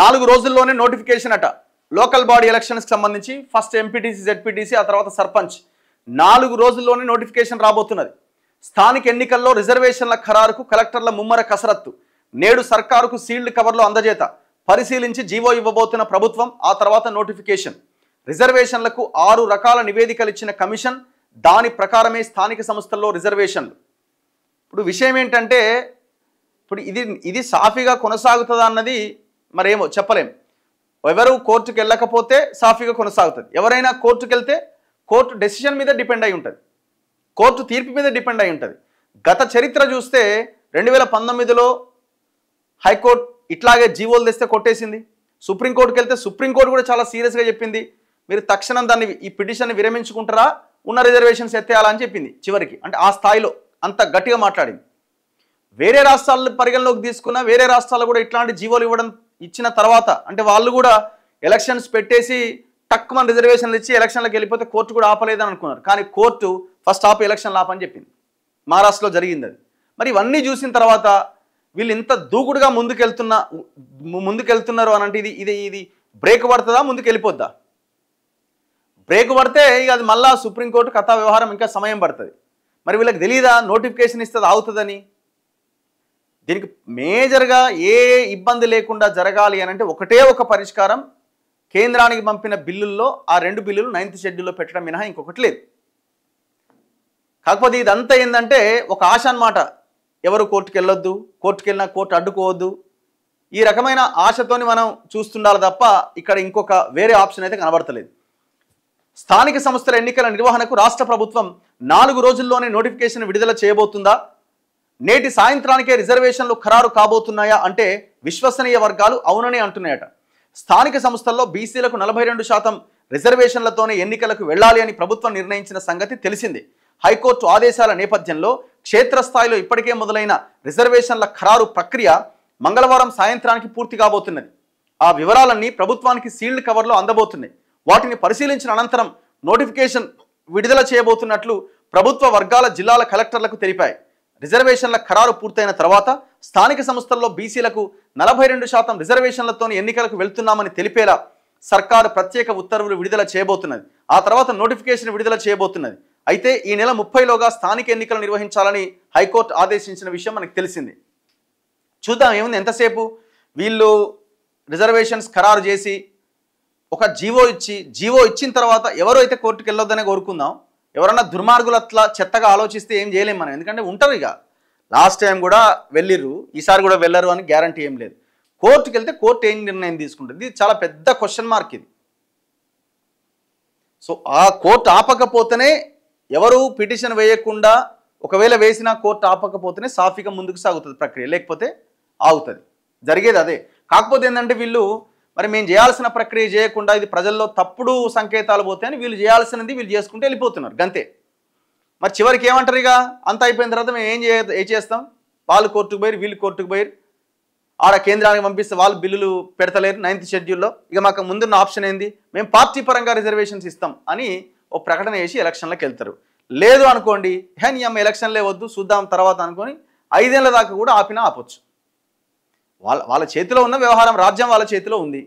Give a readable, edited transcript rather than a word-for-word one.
4 రోజుల్లోనే నోటిఫికేషన్ అట. Local body ఎలక్షన్స్కి సంబంధించి ఫస్ట్ ఎంపీటీసీ, జెడ్పీటీసీ, ఆ తర్వాత సర్పంచ్ 4 రోజుల్లోనే నోటిఫికేషన్ రాబోతున్నది. స్థానిక ఎన్నికల్లో రిజర్వేషన్ల ఖరారుకు కలెక్టర్ల ముమ్మర కసరత్తు. నేడు సర్కారుకు సీల్డ్ కవర్లో అందజేత. పరిశీలించి జీవో ఇవ్వబోతున్న ప్రభుత్వం, ఆ తర్వాత నోటిఫికేషన్. రిజర్వేషన్లకు 6 రకాల నివేదికలు ఇచ్చిన కమిషన్, దాని ప్రకారమే స్థానిక సంస్థల్లో రిజర్వేషన్లు. ఇప్పుడు విషయం ఏంటంటే, ఇప్పుడు ఇది సాఫీగా కొనసాగుతుందా అన్నది మరేమో చెప్పలేం. ఎవరు కోర్టుకు వెళ్ళకపోతే సాఫీగా కొనసాగుతుంది. ఎవరైనా కోర్టుకు వెళ్తే కోర్టు డెసిషన్ మీద డిపెండ్ అయి ఉంటుంది, కోర్టు తీర్పు మీద డిపెండ్ అయి ఉంటుంది. గత చరిత్ర చూస్తే 2019లో హైకోర్టు ఇట్లాగే జీవోలు తెస్తే కొట్టేసింది. సుప్రీంకోర్టుకు వెళ్తే సుప్రీంకోర్టు కూడా చాలా సీరియస్గా చెప్పింది, మీరు తక్షణం దాన్ని ఈ పిటిషన్ని విరమించుకుంటారా, ఉన్న రిజర్వేషన్స్ ఎత్తేయాలా అని చెప్పింది చివరికి. అంటే ఆ స్థాయిలో అంత గట్టిగా మాట్లాడింది. వేరే రాష్ట్రాలను పరిగణలోకి తీసుకున్న వేరే రాష్ట్రాలు కూడా ఇట్లాంటి జీవోలు ఇచ్చిన తర్వాత, అంటే వాళ్ళు కూడా ఎలక్షన్స్ పెట్టేసి టక్కున రిజర్వేషన్లు ఇచ్చి ఎలక్షన్లకు వెళ్ళిపోతే కోర్టు కూడా ఆపలేదని అనుకున్నారు. కానీ కోర్టు ఫస్ట్ ఆపి ఎలక్షన్లు ఆపని చెప్పింది. మహారాష్ట్రలో జరిగింది అది. మరి ఇవన్నీ చూసిన తర్వాత వీళ్ళు ఇంత దూకుడుగా ముందుకెళ్తున్నారు అని అంటే ఇది బ్రేక్ పడుతుందా, ముందుకు వెళ్ళిపోద్దా? బ్రేక్ పడితే ఇక అది మళ్ళా సుప్రీంకోర్టు కథా వ్యవహారం, ఇంకా సమయం పడుతుంది. మరి వీళ్ళకి తెలియదా నోటిఫికేషన్ ఇస్తుంది ఆగుతుందని? దీనికి మేజర్గా ఏ ఇబ్బంది లేకుండా జరగాలి అని అంటే ఒకటే ఒక పరిష్కారం, కేంద్రానికి పంపిన బిల్లుల్లో ఆ 2 బిల్లులు 9th షెడ్యూల్లో పెట్టడం మినహా ఇంకొకటి లేదు. కాకపోతే ఇదంతా ఏంటంటే ఒక ఆశ అన్నమాట. ఎవరు కోర్టుకు వెళ్ళొద్దు, కోర్టుకు వెళ్ళినా కోర్టు అడ్డుకోవద్దు, ఈ రకమైన ఆశతోని మనం చూస్తుండాలి తప్ప ఇక్కడ ఇంకొక వేరే ఆప్షన్ అయితే కనబడతలేదు. స్థానిక సంస్థల ఎన్నికల నిర్వహణకు రాష్ట్ర ప్రభుత్వం 4 రోజుల్లోనే నోటిఫికేషన్ విడుదల చేయబోతుందా? నేటి సాయంత్రానికే రిజర్వేషన్లు ఖరారు కాబోతున్నాయా అంటే విశ్వసనీయ వర్గాలు అవుననే అంటున్నాయట. స్థానిక సంస్థల్లో బీసీలకు 42% రిజర్వేషన్లతోనే ఎన్నికలకు వెళ్ళాలి అని ప్రభుత్వం నిర్ణయించిన సంగతి తెలిసిందే. హైకోర్టు ఆదేశాల నేపథ్యంలో క్షేత్రస్థాయిలో ఇప్పటికే మొదలైన రిజర్వేషన్ల ఖరారు ప్రక్రియ మంగళవారం సాయంత్రానికి పూర్తి కాబోతున్నది. ఆ వివరాలన్నీ ప్రభుత్వానికి సీల్డ్ కవర్లో అందబోతున్నాయి. వాటిని పరిశీలించిన అనంతరం నోటిఫికేషన్ విడుదల చేయబోతున్నట్లు ప్రభుత్వ వర్గాల జిల్లాల కలెక్టర్లకు తెలిపాయి. రిజర్వేషన్ల ఖరారు పూర్తయిన తర్వాత స్థానిక సంస్థల్లో బీసీలకు 42% రిజర్వేషన్లతో ఎన్నికలకు వెళ్తున్నామని తెలిపేలా సర్కారు ప్రత్యేక ఉత్తర్వులు విడుదల చేయబోతున్నది. ఆ తర్వాత నోటిఫికేషన్ విడుదల చేయబోతున్నది. అయితే ఈ నెల 30లోగా స్థానిక ఎన్నికలు నిర్వహించాలని హైకోర్టు ఆదేశించిన విషయం మనకు తెలిసింది. చూద్దాం ఏముంది, ఎంతసేపు వీళ్ళు రిజర్వేషన్స్ ఖరారు చేసి ఒక జీవో ఇచ్చిన తర్వాత ఎవరు అయితే కోర్టుకు వెళ్ళొద్దనే కోరుకుందాం. ఎవరన్నా దుర్మార్గులు అట్లా చెత్తగా ఆలోచిస్తే ఏం చేయలేం మనం, ఎందుకంటే ఉంటారు. ఇక లాస్ట్ టైం కూడా వెళ్ళిర్రు, ఈసారి కూడా వెళ్ళరు అని గ్యారంటీ ఏం లేదు. కోర్టుకు వెళ్తే కోర్టు ఏం నిర్ణయం తీసుకుంటుంది, ఇది చాలా పెద్ద క్వశ్చన్ మార్క్ ఇది. సో ఆ కోర్టు ఆపకపోతేనే, ఎవరు పిటిషన్ వేయకుండా ఒకవేళ వేసినా కోర్టు ఆపకపోతేనే సాఫీగా ముందుకు సాగుతుంది ప్రక్రియ, లేకపోతే ఆగుతుంది. జరిగేది అదే. కాకపోతే ఏంటంటే వీళ్ళు మరి మేము చేయాల్సిన ప్రక్రియ చేయకుండా ఇది ప్రజల్లో తప్పుడు సంకేతాలు పోతాయని వీళ్ళు చేయాల్సినది వీళ్ళు చేసుకుంటూ వెళ్ళిపోతున్నారు గంతే. మరి చివరికి ఏమంటారు, ఇక అంత అయిపోయిన తర్వాత మేము ఏం చేస్తాం, వాళ్ళు కోర్టుకు పోయి వీళ్ళు కోర్టుకు పోయి ఆడ కేంద్రానికి పంపిస్తే వాళ్ళు బిల్లులు పెడతలేరు 9th షెడ్యూల్లో. ఇక మాకు ముందున్న ఆప్షన్ ఏంది, మేము పార్టీ పరంగా రిజర్వేషన్స్ ఇస్తాం అని ఒక ప్రకటన చేసి ఎలక్షన్లకు వెళ్తారు. లేదు అనుకోండి, నీ అమ్మ ఎలక్షన్లే వద్దు చూద్దాం తర్వాత అనుకొని 5 ఏళ్ల దాకా కూడా ఆపొచ్చు. వాళ్ళ చేతిలో ఉన్న వ్యవహారం, రాజ్యం వాళ్ళ చేతిలో ఉంది.